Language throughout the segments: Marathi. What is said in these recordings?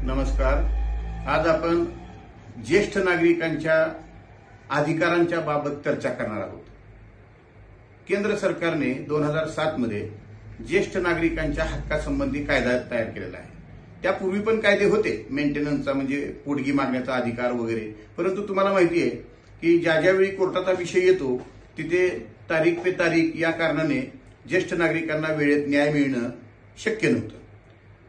नमस्कार। आज आपण ज्येष्ठ नागरिकांच्या अधिकारांच्या बाबत चर्चा करणार आहोत। केंद्र सरकारने 2007 मध्ये ज्येष्ठ नागरिकांच्या हक्कासंबंधी कायदा तयार केलेला आहे। त्यापूर्वी पण कायदे होते, मेंटेनन्सचा म्हणजे पोटगी मागण्याचा अधिकार वगैरे, परंतु तुम्हाला माहिती आहे की ज्यावेळी कोर्टाचा विषय येतो तिथे तारीख पे तारीख या कारणाने ज्येष्ठ नागरिकांना वेळेत न्याय मिळणं शक्य नव्हतं।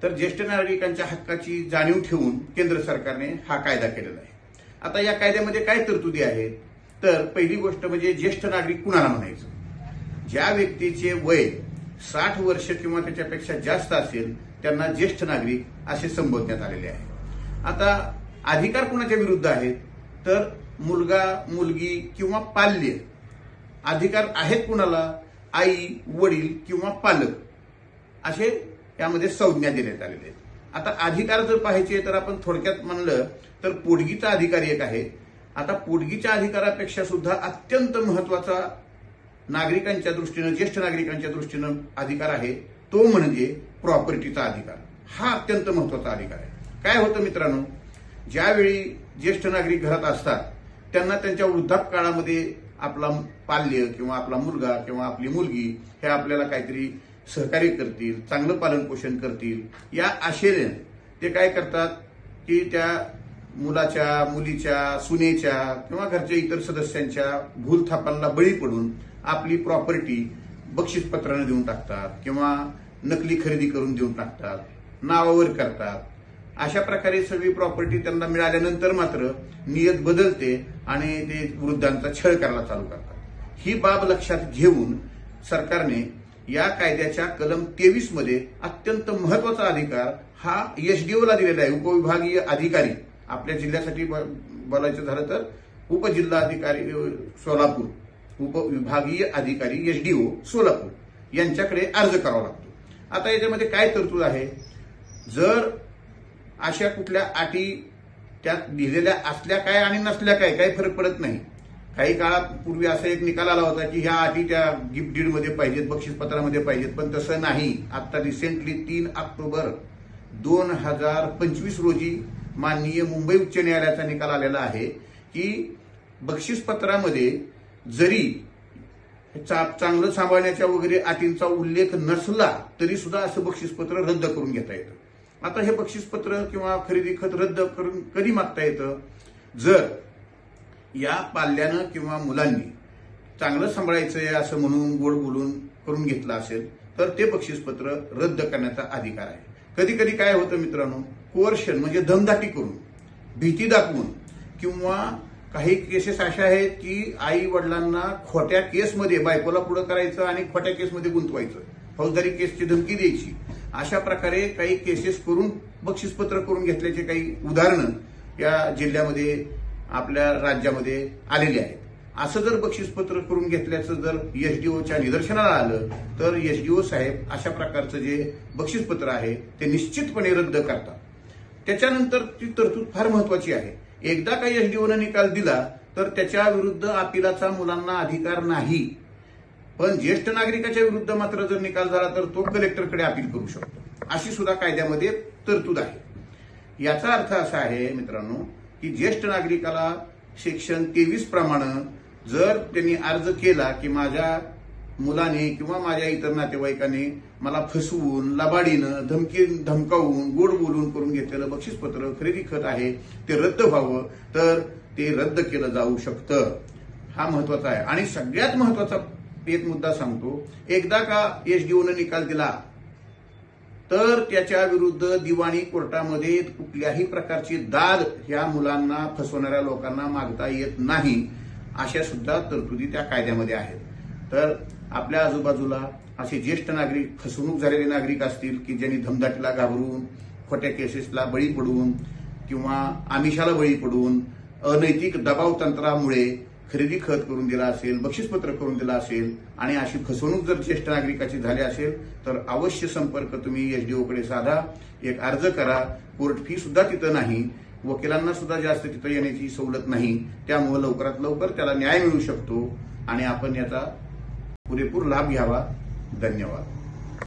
तर ज्येष्ठ नागरिकांच्या हक्काची जाणीव ठेवून केंद्र सरकारने हा कायदा केलेला आहे। आता या कायद्यामध्ये काय तरतुदी आहेत, तर पहिली गोष्ट म्हणजे ज्येष्ठ नागरिक कुणाला म्हणायचं? ज्या व्यक्तीचे वय 60 वर्ष किंवा त्याच्यापेक्षा जास्त असेल त्यांना ज्येष्ठ नागरिक असे संबोधण्यात आलेले आहे। आता अधिकार कुणाच्या विरुद्ध आहेत, तर मुलगा मुलगी किंवा पाल्य अधिकार आहेत कुणाला? आई वडील किंवा पालक असे यामध्ये संज्ञा देण्यात आलेल्या आहेत। आता अधिकार जर पाहायचे तर आपण थोडक्यात म्हणलं तर पोटगीचा अधिकार एक आहे। आता पोटगीच्या अधिकारापेक्षा सुद्धा अत्यंत महत्वाचा नागरिकांच्या दृष्टीने ज्येष्ठ नागरिकांच्या दृष्टीने अधिकार आहे, तो म्हणजे प्रॉपर्टीचा अधिकार। हा अत्यंत महत्वाचा अधिकार आहे। काय होतं मित्रांनो, ज्यावेळी ज्येष्ठ नागरिक घरात असतात त्यांना त्यांच्या वृद्धापकाळामध्ये आपला पाल्य किंवा आपला मुलगा किंवा आपली मुलगी हे आपल्याला काहीतरी सहकार्य करतील, चांगलं पालन पोषण करतील, या आशेने ते काय करतात की त्या मुलाच्या मुलीच्या सुनेच्या किंवा घरच्या इतर सदस्यांच्या भूलथापांना बळी पडून आपली प्रॉपर्टी बक्षीसपत्राने देऊन टाकतात किंवा नकली खरेदी करून देऊन टाकतात, नावावर करतात। अशा प्रकारे सगळी प्रॉपर्टी त्यांना मिळाल्यानंतर मात्र नियत बदलते आणि ते वृद्धांचा छळ करायला चालू करतात। ही बाब लक्षात घेऊन सरकारने या कायद्याच्या कलम 23 मध्ये अत्यंत महत्वाचा अधिकार हा एसडीओला दिलेला आहे। उपविभागीय अधिकारी, आपल्या जिल्ह्यासाठी बोलायचं झालं तर उपजिल्हाधिकारी सोलापूर, उपविभागीय अधिकारी एसडीओ सोलापूर यांच्याकडे अर्ज करावा लागतो। आता याच्यामध्ये काय तरतूद आहे, जर अशा कुठल्या अटी त्यात लिहिलेल्या असल्या काय आणि नसल्या काय काही फरक पडत नाही। काही काळापूर्वी असा एक निकाल आला होता की ह्या अटी त्या गिफ्ट डीड मध्ये पाहिजेत, बक्षीसपत्रामध्ये पाहिजेत, पण तसं नाही। आता रिसेंटली 3 ऑक्टोबर 2025 रोजी माननीय मुंबई उच्च न्यायालयाचा निकाल आलेला आहे की बक्षीसपत्रामध्ये जरी चांगलं सांभाळण्याच्या वगैरे अटींचा उल्लेख नसला तरी सुद्धा असं बक्षीसपत्र रद्द करून घेता येतं। आता हे बक्षीसपत्र किंवा खरेदी खत रद्द करून कधी मागता येतं, जर या पाल्यानं किंवा मुलांनी चांगलं सांभाळायचंय असं म्हणून गोड बोलून करून घेतलं असेल तर ते बक्षीसपत्र रद्द करण्याचा अधिकार आहे। कधी कधी काय होतं मित्रांनो, कोअर्शन म्हणजे दमदाटी करून, भीती दाखवून किंवा काही केसेस अशा आहेत की आई वडिलांना खोट्या केसमध्ये बायकोला पुढे करायचं आणि खोट्या केसमध्ये गुंतवायचं, फौजदारी केसची धमकी द्यायची। अशा प्रकारे काही केसेस करून बक्षीसपत्र करून घेतल्याचे काही उदाहरणं या जिल्ह्यामध्ये आपल्या राज्यामध्ये आलेली आहेत। असं जर बक्षीसपत्र करून घेतल्याचं जर एसडीओच्या निदर्शनाला आलं तर एसडीओ साहेब अशा प्रकारचं जे बक्षीसपत्र आहे ते निश्चितपणे रद्द करतात। त्याच्यानंतर ती तरतूद फार महत्वाची आहे। एकदा काही एसडीओने निकाल दिला तर त्याच्या विरुद्ध अपिलाचा मुलांना अधिकार नाही, पण ज्येष्ठ नागरिकाच्या विरुद्ध मात्र जर निकाल झाला तर तो कलेक्टरकडे अपील करू शकतो। अशी सुद्धा कायद्यामध्ये तरतूद आहे। याचा अर्थ असा आहे मित्रांनो की ज्येष्ठ नागरिकाला सेक्शन 23 प्रमाणे जर त्यांनी अर्ज केला की माझ्या मुलाने किंवा माझ्या इतर नातेवाईकाने मला फसवून लबाडीनं धमकावून गोड बोलून करून घेतलेलं बक्षीसपत्र खरेदी खत आहे ते रद्द व्हावं, तर ते रद्द केलं जाऊ शकतं। हा महत्वाचा आहे। आणि सगळ्यात महत्वाचा एक मुद्दा सांगतो, एकदा का एसडीओने निकाल दिला तर त्याच्या विरुद्ध दिवाणी कोर्टामध्ये कुठल्याही प्रकारची दाद ह्या मुलांना फसवणाऱ्या लोकांना मागता येत नाही। अशा सुद्धा तरतुदी त्या कायद्यामध्ये आहेत। तर आपल्या आजूबाजूला असे ज्येष्ठ नागरिक, फसवणूक झालेले नागरिक असतील की ज्यांनी धमदाटीला घाबरून, खोट्या केसेसला बळी पडून किंवा आमिषाला बळी पडून, अनैतिक दबाव तंत्रामुळे खरेदी खत करून दिला असेल, बक्षीसपत्र करून दिला असेल आणि अशी फसवणूक जर ज्येष्ठ नागरिकाची झाली असेल तर अवश्य संपर्क तुम्ही एसडीओकडे साधा, एक अर्ज करा। कोर्ट फी सुद्धा तिथं नाही, वकिलांना सुद्धा जास्त तिथं येण्याची सवलत नाही, त्यामुळे लवकरात लवकर त्याला न्याय मिळू शकतो आणि आपण याचा पुरेपूर लाभ घ्यावा। धन्यवाद।